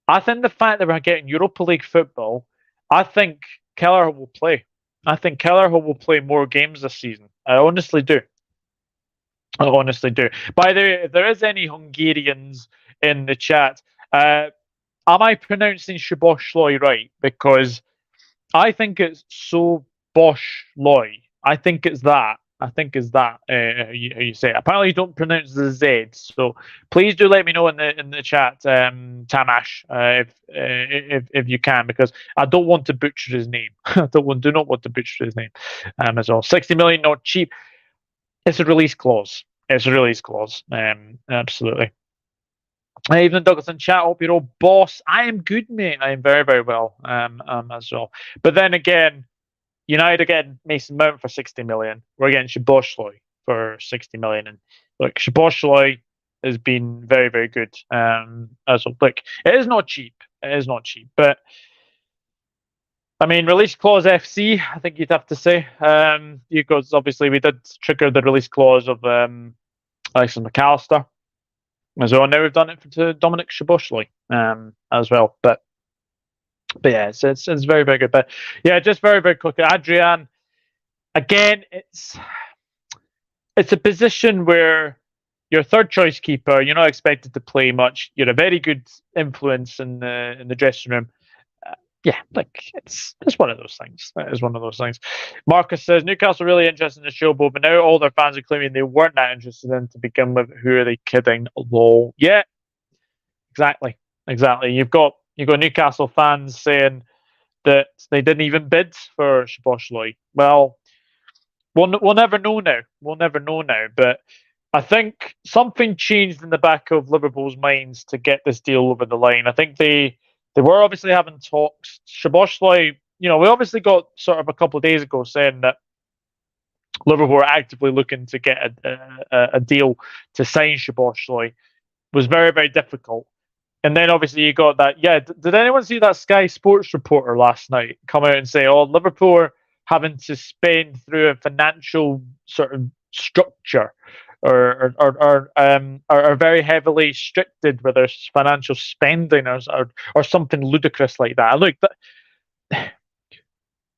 Speaker 1: I think the fact that we're getting Europa League football, I think Kelleher will play. I think Kelleher will play more games this season. I honestly do. By the way, if there is any Hungarians in the chat, am I pronouncing Szoboszlai right? Because I think it's Szoboszlai. I think it's that. You say it. Apparently you don't pronounce the Z, so please do let me know in the chat, Tamash, if you can, because I don't want to butcher his name. Do not want to butcher his name as well. 60 million, not cheap. It's a release clause. Absolutely. Evening, Douglas in chat. Hope you're all boss. I am good, mate. I am very, very well as well. But then again, United again, Mason Mount for 60 million. We're getting Szoboszlai for 60 million. And look, Szoboszlai has been very, very good. As well. Look, it is not cheap. But I mean, release clause FC, I think you'd have to say. Because obviously we did trigger the release clause of Alexis Macallister as well. Now we've done it to Dominik Szoboszlai as well. But yeah, it's very, very good. But yeah, just very, very quickly, Adrian. Again, it's a position where you're third choice keeper. You're not expected to play much. You're a very good influence in the dressing room. Yeah, it's one of those things. That is one of those things. Marcus says Newcastle are really interested in the Showboat, but now all their fans are claiming they weren't that interested in to begin with. Who are they kidding? Lol. Yeah, exactly. You've got Newcastle fans saying that they didn't even bid for Szoboszlai. Well, we'll never know now. But I think something changed in the back of Liverpool's minds to get this deal over the line. I think they were obviously having talks. Szoboszlai, we obviously got sort of a couple of days ago saying that Liverpool were actively looking to get a deal to sign Szoboszlai. Was very, very difficult. And then obviously you got that. Yeah, did anyone see that Sky Sports reporter last night come out and say, "Oh, Liverpool are having to spend through a financial sort of structure, or are very heavily restricted with their financial spending, or something ludicrous like that." Look,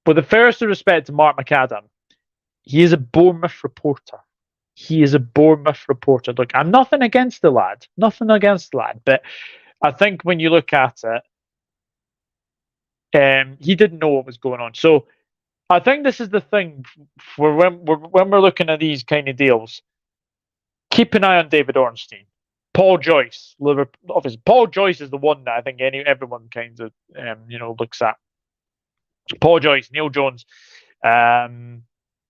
Speaker 1: with the fairest of respect to Mark McAdam, he is a Bournemouth reporter. Look, I'm nothing against the lad, but I think when you look at it, he didn't know what was going on. So I think this is the thing for when we're looking at these kind of deals. Keep an eye on David Ornstein. Paul Joyce, Liverpool. Obviously, Paul Joyce is the one that I think everyone kind of looks at. Paul Joyce, Neil Jones,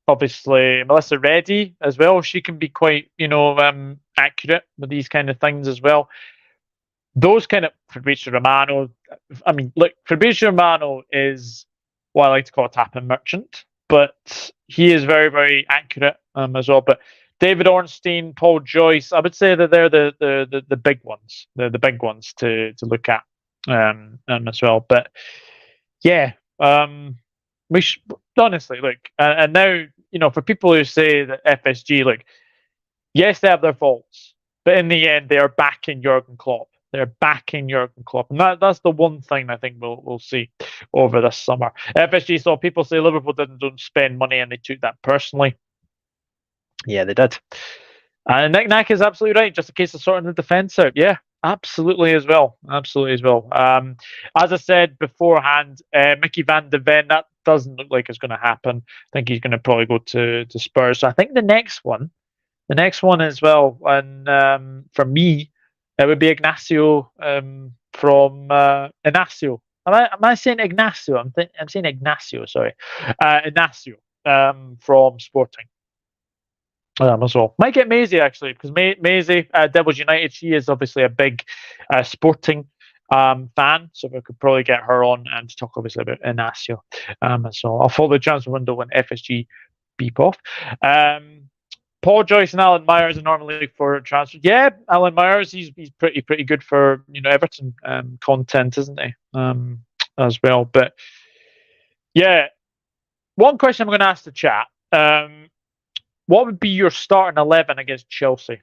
Speaker 1: obviously Melissa Reddy as well. She can be quite accurate with these kind of things as well. Those kind of Fabrizio Romano. I mean, look, Fabrizio Romano is what I like to call a tap-in merchant, but he is very, very accurate as well. But David Ornstein, Paul Joyce, I would say that they're the big ones. They're the big ones to look at as well. But yeah, we should, honestly look, and now for people who say that FSG, look, yes, they have their faults, but in the end, they are backing Jurgen Klopp. They're backing Jurgen Klopp, and that's the one thing I think we'll see over this summer. FSG, so people say Liverpool don't spend money, and they took that personally. Yeah, they did. And Nick Nack is absolutely right. Just a case of sorting the defence out. Yeah, absolutely as well. Absolutely as well. As I said beforehand, Mickey Van de Ven, that doesn't look like it's going to happen. I think he's going to probably go to Spurs. So I think the next one as well, and for me, it would be Ignacio from Ignacio. Am I saying Ignacio? I'm saying Ignacio. Sorry, Ignacio from Sporting. As well. Might get Maisie actually, because Maisie, Devils United, she is obviously a big Sporting fan, so we could probably get her on and talk obviously about Ignacio. So I'll follow the transfer window when FSG beep off. Paul Joyce and Alan Myers are normally for transfer. Yeah, Alan Myers, he's pretty good for Everton content, isn't he? As well. But yeah, one question I'm going to ask the chat. What would be your starting 11 against Chelsea?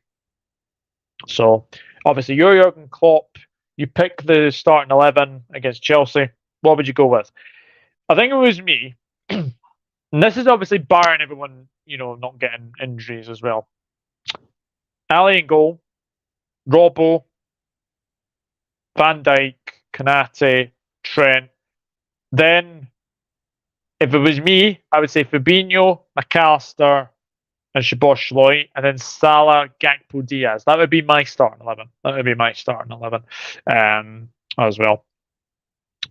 Speaker 1: So, obviously, you're Jurgen Klopp. You pick the starting 11 against Chelsea. What would you go with? I think it was me. And this is obviously barring everyone, not getting injuries as well. Ali in goal. Robbo. Van Dijk. Konate. Trent. Then, if it was me, I would say Fabinho, Macallister, and Szoboszlai, and then Salah, Gakpo, Diaz. That would be my starting 11. As well.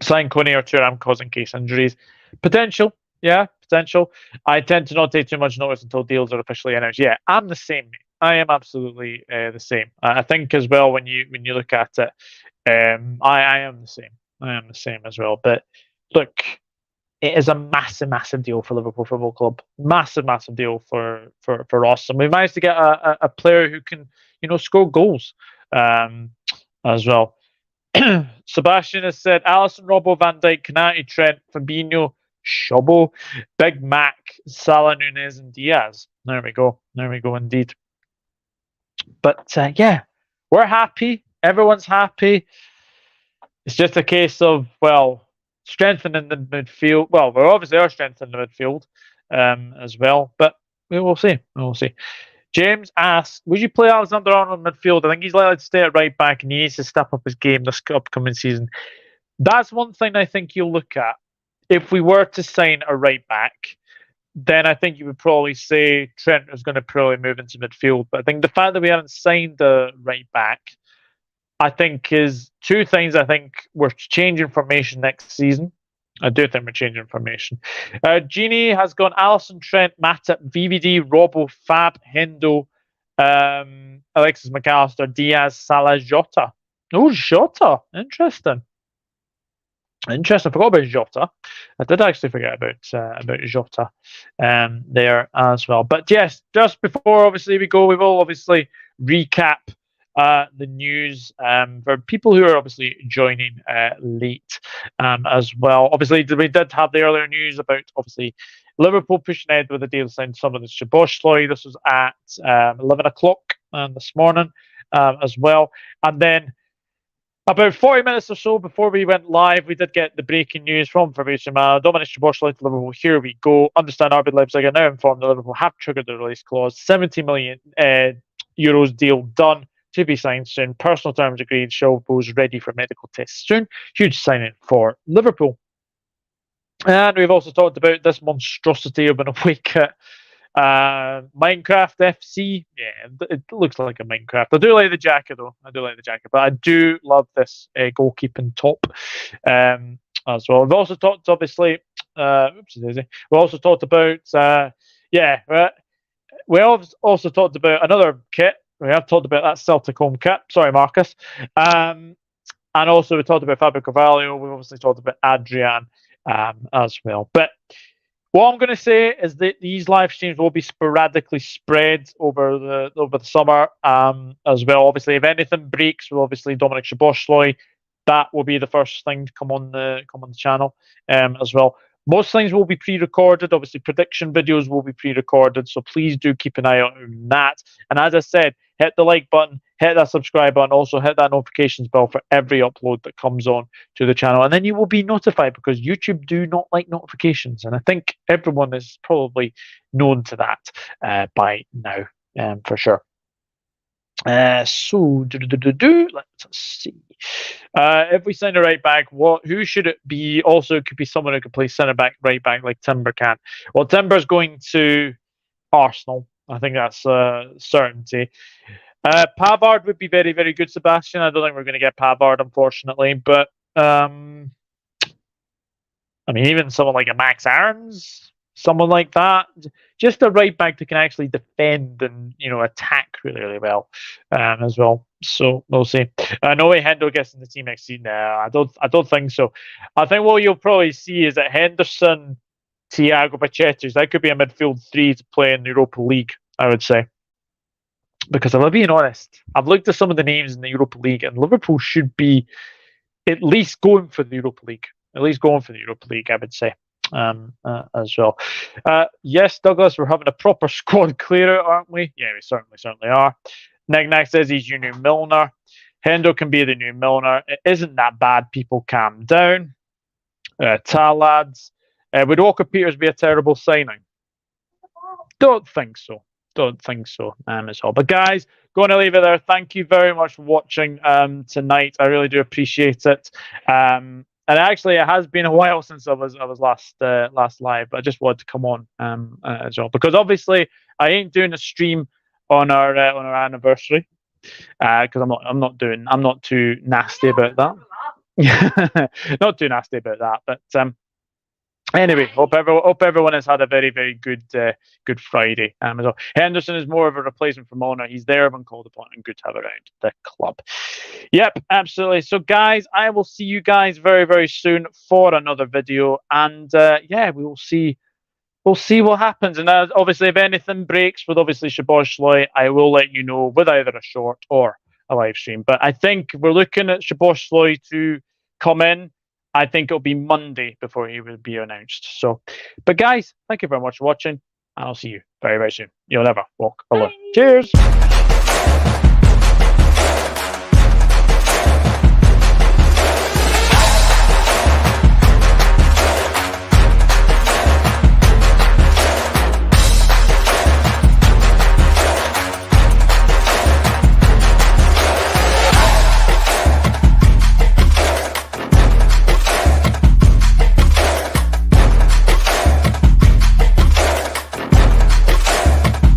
Speaker 1: Sign Kone or Thuram causing case injuries. Potential. Yeah, potential. I tend to not take too much notice until deals are officially announced. Yeah, I'm the same. I am absolutely the same. I think as well when you look at it, I am the same. I am the same as well. But look, it is a massive, massive deal for Liverpool Football Club. Massive, massive deal for us. And we managed to get a player who can, score goals as well. Sebastian has said, Alisson, Robbo, Van Dijk, Konate, Trent, Fabinho, Shobo, Big Mac, Salah, Nunez, and Diaz. There we go indeed. But yeah, we're happy. Everyone's happy. It's just a case of, strengthening the midfield. Well, we obviously are strengthening the midfield as well, but we will see. James asks, would you play Alexander Arnold in midfield? I think he's likely to stay at right back and he needs to step up his game this upcoming season. That's one thing I think you'll look at. If we were to sign a right back, then I think you would probably say Trent is going to probably move into midfield. But I think the fact that we haven't signed the right back, I think is two things. I think we're changing formation next season. I do think we're changing formation. Genie has gone Alisson, Trent, Matip, VVD, Robbo, Fab, Hendo, Alexis Macallister, Diaz, Salah, Jota. Oh, Jota. Interesting. I forgot about Jota. I did actually forget about Jota there as well. But yes, just before obviously we go, we will obviously recap the news for people who are obviously joining late as well. Obviously, we did have the earlier news about obviously Liverpool pushing ahead with the deal to sign some of the Szoboszlai. This was at 11 o'clock this morning as well. And then about 40 minutes or so before we went live, we did get the breaking news from Fabrizio Romano. Dominik Szoboszlai to Liverpool. Here we go. Understand RB Leipzig are now informed that Liverpool have triggered the release clause. 70 million euros deal done. To be signed soon. Personal terms agreed. Szoboszlai's ready for medical tests soon. Huge signing for Liverpool. And we've also talked about this monstrosity of an away kit Minecraft FC. Yeah, it looks like a Minecraft. I do like the jacket though. I do like the jacket, but I do love this goalkeeping top as well. We've also talked, obviously. We also talked about. We have also talked about another kit. We have talked about that Celtic home kit. Sorry, Marcus. And also we talked about Fabio Carvalho. We obviously talked about Adrian as well. But what I'm going to say is that these live streams will be sporadically spread over the summer as well. Obviously, if anything breaks, well, obviously Dominik Szoboszlai, that will be the first thing to come on the channel as well. Most things will be pre-recorded. Obviously, prediction videos will be pre-recorded, so please do keep an eye out on that. And as I said, hit the like button, hit that subscribe button, also hit that notifications bell for every upload that comes on to the channel, and then you will be notified because YouTube do not like notifications, and I think everyone is probably known to that by now, for sure. Let's see. If we sign a right back, who should it be? Also, it could be someone who could play centre back, right back, like Timber can. Well, Timber's going to Arsenal. I think that's certainty. Pavard would be very, very good, Sebastian. I don't think we're going to get Pavard, unfortunately. But I mean, even someone like a Max Aarons, someone like that, just a right back that can actually defend and attack really, really well as well. So we'll see. No way Hendo gets in the team next season. I don't think so. I think what you'll probably see is that Henderson, Thiago Pachetes, that could be a midfield three to play in the Europa League, I would say. Because if I'm being honest, I've looked at some of the names in the Europa League, and Liverpool should be at least going for the Europa League. At least going for the Europa League, I would say. As well. Yes, Douglas, we're having a proper squad clear out, aren't we? Yeah, we certainly are. Nignac says he's your new Milner. Hendo can be the new Milner. It isn't that bad. People calm down. Talads. Would Walker Peters be a terrible signing? Don't think so. As well. But guys, going to leave it there. Thank you very much for watching tonight. I really do appreciate it. And actually, it has been a while since I was last live, but I just wanted to come on as well because obviously I ain't doing a stream on our anniversary because I'm not too nasty about that. Not too nasty about that, but anyway, hope everyone has had a very, very good Friday. As well. Henderson is more of a replacement for Milner. He's there when called upon and good to have around the club. Yep, absolutely. So, guys, I will see you guys very, very soon for another video. And we will see. We'll see what happens. And obviously, if anything breaks with obviously Szoboszlai, I will let you know with either a short or a live stream. But I think we're looking at Szoboszlai to come in. I think it'll be Monday before he will be announced. So, but guys, thank you very much for watching, and I'll see you very, very soon. You'll never walk alone. Bye. Cheers.